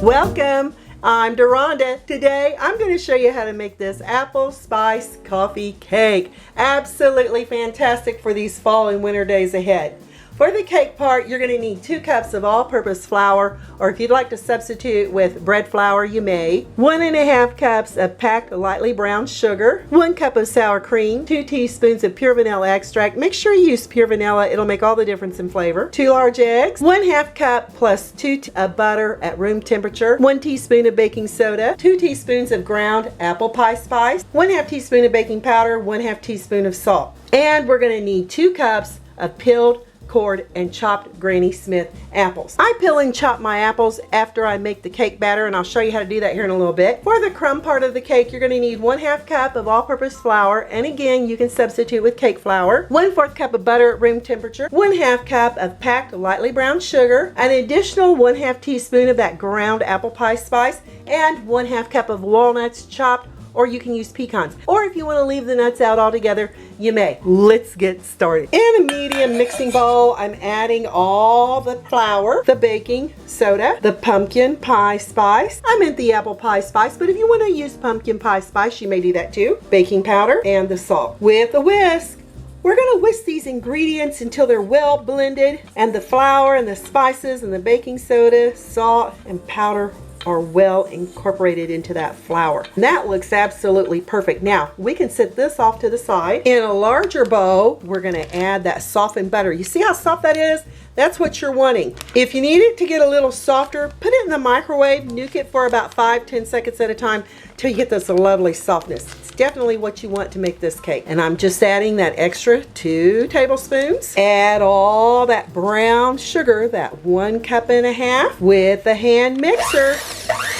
Welcome, I'm Deronda. Today I'm going to show you how to make this apple spice coffee cake. Absolutely fantastic for these fall and winter days ahead. For the cake part, you're going to need 2 cups of all-purpose flour, or if you'd like to substitute with bread flour, you may. 1½ cups of packed lightly browned sugar, 1 cup of sour cream, 2 teaspoons of pure vanilla extract. Make sure you use pure vanilla, it'll make all the difference in flavor. 2 large eggs, 1/2 cup plus 2 of butter at room temperature, 1 teaspoon of baking soda, 2 teaspoons of ground apple pie spice, 1/2 teaspoon of baking powder, 1/2 teaspoon of salt. And we're going to need 2 cups of peeled, cored, and chopped Granny Smith apples. I peel and chop my apples after I make the cake batter, and I'll show you how to do that here in a little bit. For the crumb part of the cake, you're going to need 1/2 cup of all-purpose flour, and again, you can substitute with cake flour, 1/4 cup of butter at room temperature, 1/2 cup of packed lightly browned sugar, an additional 1/2 teaspoon of that ground apple pie spice, and 1/2 cup of walnuts chopped, or you can use pecans. Or if you want to leave the nuts out altogether, you may. Let's get started. In a medium mixing bowl, I'm adding all the flour, the baking soda, the pumpkin pie spice. I meant the apple pie spice, but if you want to use pumpkin pie spice, you may do that too. Baking powder and the salt. With a whisk, we're going to whisk these ingredients until they're well blended and the flour and the spices and the baking soda, salt, and powder are well incorporated into that flour. And that looks absolutely perfect. Now, we can set this off to the side. In a larger bowl, we're going to add that softened butter. You see how soft that is? That's what you're wanting. If you need it to get a little softer, put it in the microwave, nuke it for about 5-10 seconds at a time till you get this lovely softness. It's definitely what you want to make this cake. And I'm just adding that extra 2 tablespoons. Add all that brown sugar, that 1.5 cups, with the hand mixer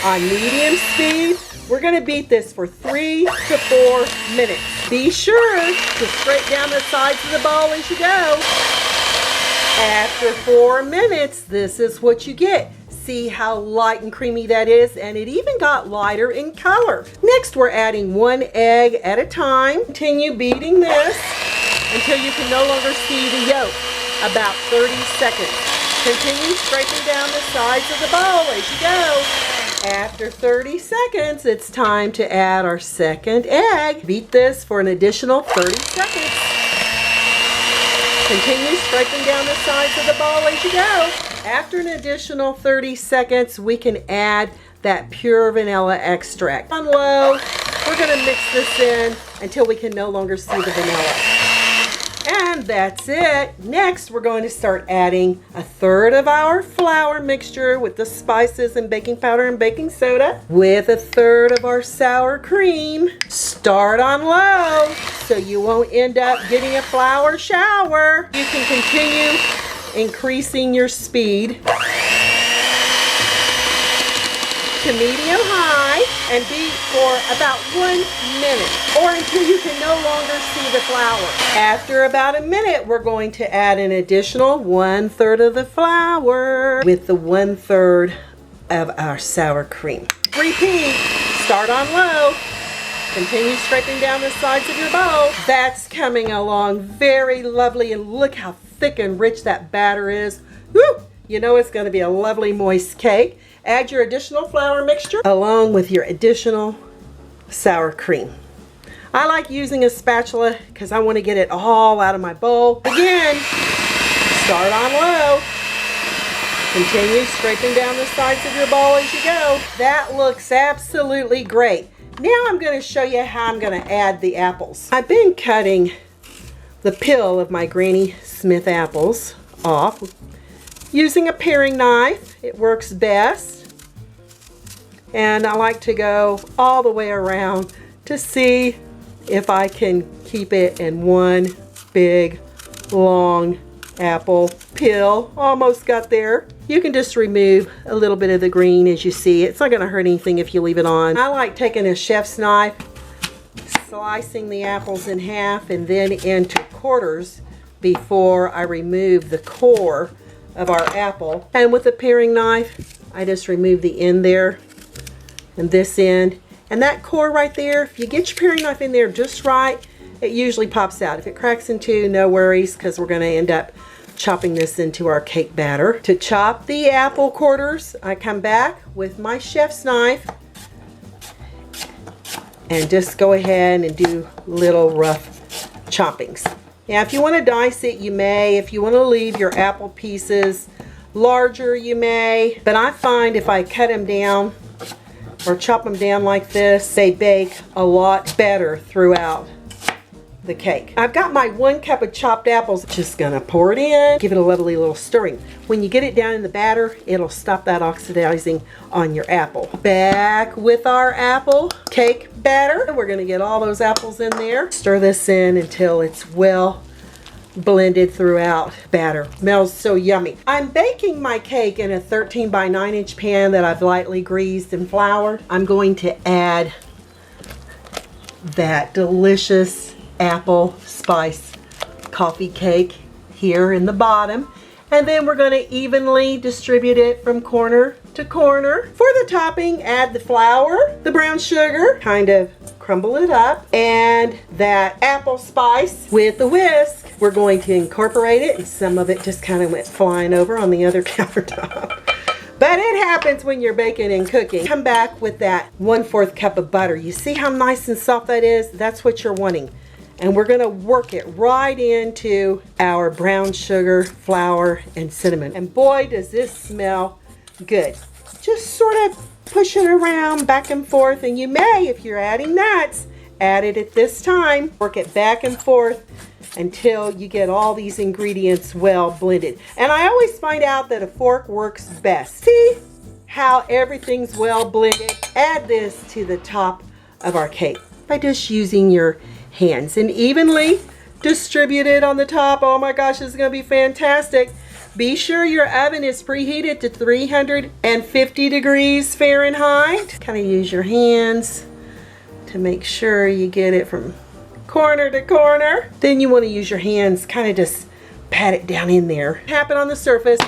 on medium speed. We're going to beat this for 3 to 4 minutes. Be sure to scrape down the sides of the bowl as you go. After 4 minutes, this is what you get. See how light and creamy that is? And it even got lighter in color. Next, we're adding 1 egg at a time. Continue beating this until you can no longer see the yolk. About 30 seconds. Continue scraping down the sides of the bowl as you go. After 30 seconds, it's time to add our second egg. Beat this for an additional 30 seconds. Continue scraping down the sides of the bowl as you go. After an additional 30 seconds, we can add that pure vanilla extract. On low, we're going to mix this in until we can no longer see the vanilla. And that's it. Next, we're going to start adding 1/3 of our flour mixture with the spices and baking powder and baking soda, with 1/3 of our sour cream. Start on low so you won't end up getting a flour shower. You can continue increasing your speed to medium high and beat for about 1 minute, or until you can no longer see the flour. After about a minute, we're going to add an additional 1/3 of the flour with the 1/3 of our sour cream. Repeat. Start on low. Continue scraping down the sides of your bowl. That's coming along very lovely, and look how thick and rich that batter is. Woo! You know it's going to be a lovely moist cake. Add your additional flour mixture along with your additional sour cream. I like using a spatula because I want to get it all out of my bowl. Again, start on low. Continue scraping down the sides of your bowl as you go. That looks absolutely great. Now I'm going to show you how I'm going to add the apples. I've been cutting the peel of my Granny Smith apples off using a paring knife. It works best. And I like to go all the way around to see if I can keep it in one big long apple peel. Almost got there. You can just remove a little bit of the green as you see. It's not going to hurt anything if you leave it on. I like taking a chef's knife, slicing the apples in half and then into quarters before I remove the core of our apple. And with a paring knife, I just remove the end there and this end. And that core right there, if you get your paring knife in there just right, it usually pops out. If it cracks in two, no worries, because we're going to end up chopping this into our cake batter. To chop the apple quarters, I come back with my chef's knife and just go ahead and do little rough choppings. Now, if you want to dice it, you may. If you want to leave your apple pieces larger, you may. But I find if I cut them down or chop them down like this, they bake a lot better throughout the cake. I've got my 1 cup of chopped apples. Just gonna pour it in, give it a lovely little stirring. When you get it down in the batter, it'll stop that oxidizing on your apple. Back with our apple cake batter. We're gonna get all those apples in there. Stir this in until it's well blended throughout batter. Smells so yummy. I'm baking my cake in a 13 by 9 inch pan that I've lightly greased and floured. I'm going to add that delicious apple spice coffee cake here in the bottom, and then we're going to evenly distribute it from corner to corner. For the topping, add the flour, the brown sugar, kind of crumble it up, and that apple spice with the whisk. We're going to incorporate it, and some of it just kind of went flying over on the other countertop. But it happens when you're baking and cooking. Come back with that 1/4 cup of butter. You see how nice and soft that is? That's what you're wanting. And we're gonna work it right into our brown sugar, flour, and cinnamon. And boy, does this smell good. Just sort of push it around back and forth, and you may, if you're adding nuts, add it at this time. Work it back and forth until you get all these ingredients well blended. And I always find out that a fork works best. See how everything's well blended? Add this to the top of our cake by just using your hands and evenly distribute it on the top. Oh my gosh, this is going to be fantastic. Be sure your oven is preheated to 350 degrees Fahrenheit. Kind of use your hands to make sure you get it from corner to corner. Then you want to use your hands, kind of just pat it down in there. Tap it on the surface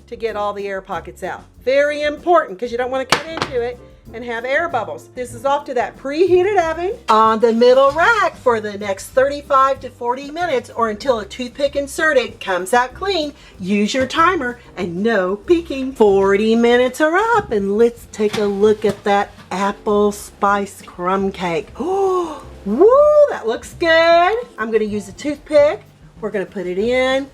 to get all the air pockets out. Very important, because you don't want to cut into it and have air bubbles. This is off to that preheated oven on the middle rack for the next 35 to 40 minutes, or until a toothpick inserted comes out clean. Use your timer and no peeking. 40 minutes are up, and let's take a look at that apple spice crumb cake. Oh, woo, that looks good. I'm gonna use a toothpick. We're gonna put it in,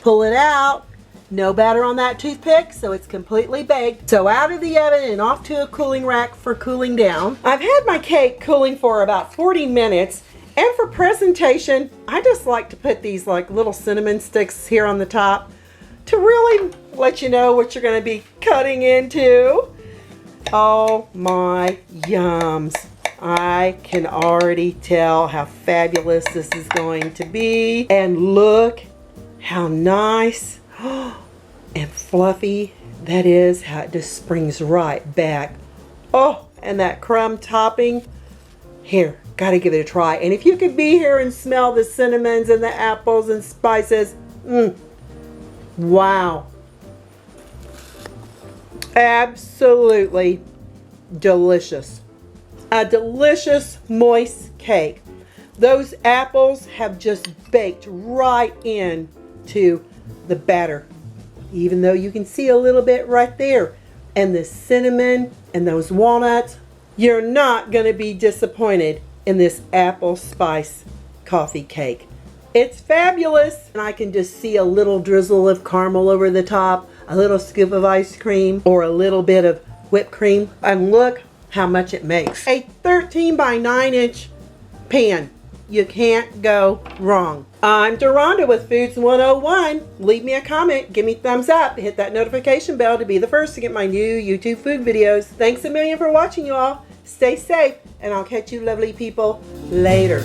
pull it out. No batter on that toothpick, so it's completely baked. So out of the oven and off to a cooling rack for cooling down. I've had my cake cooling for about 40 minutes, and for presentation, I just like to put these like little cinnamon sticks here on the top to really let you know what you're gonna be cutting into. Oh my yums. I can already tell how fabulous this is going to be. And look how nice and fluffy that is, how it just springs right back. Oh, and that crumb topping. Here, gotta give it a try. And if you could be here and smell the cinnamons and the apples and spices, wow. Absolutely delicious. A delicious, moist cake. Those apples have just baked right into the batter, even though you can see a little bit right there. And the cinnamon and those walnuts, you're not going to be disappointed in this apple spice coffee cake. It's fabulous. And I can just see a little drizzle of caramel over the top, a little scoop of ice cream, or a little bit of whipped cream. And look how much it makes. A 13 by 9 inch pan. You can't go wrong. I'm Deronda with Foods 101. Leave me a comment, give me a thumbs up, hit that notification bell to be the first to get my new YouTube food videos. Thanks a million for watching, you all. Stay safe, and I'll catch you lovely people later.